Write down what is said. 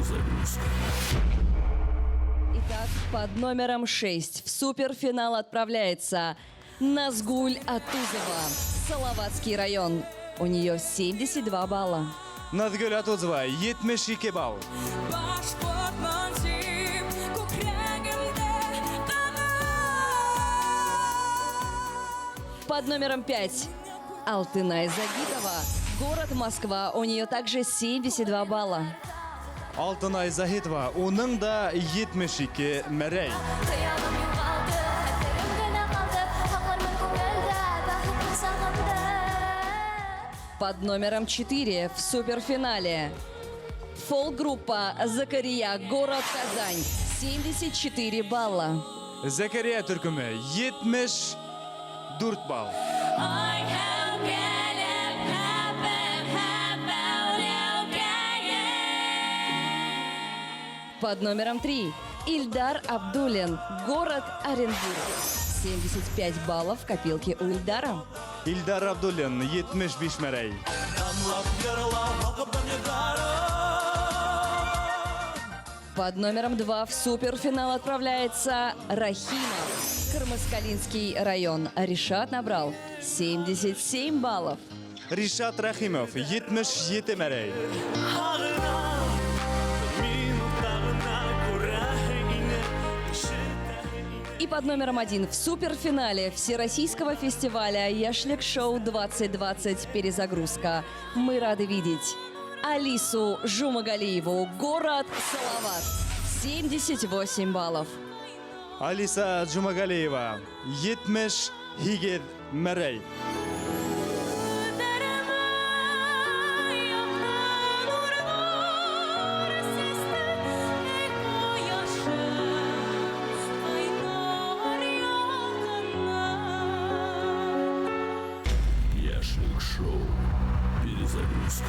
Перезагрузка. Итак, под номером 6 в суперфинал отправляется Назгуль Атузова, Салаватский район. У нее 72 балла. Nazgul Atuzova 72 ball. Под номером 5 Алтынай Загитова, город Москва. У нее также 72 балла. Алтынай Захитова, onun da 72 Мәрәй. Под номером 4 в суперфинале фолк-группа «Закария», город Казань, 74 балла. Zekeriya Türkümü 74 ball. Под номером 3 Ильдар Абдуллин, город Оренбург, 75 баллов в копилке у Ильдара. İldar Abdullin 75 Мәрәй. Под номером 2 в суперфинал отправляется Рахима, Кармаскалинский район. Ришат набрал 77 баллов. Ришат Рахимов 77 Мәрәй. И под номером 1 в суперфинале Всероссийского фестиваля «Яшлик Шоу 2020. Перезагрузка» мы рады видеть Алису Жумагалиеву, город Салават, 78 баллов. Алиса Джумагалиева 78 Мәрәй. Яшлик Шоу. Перезагрузка.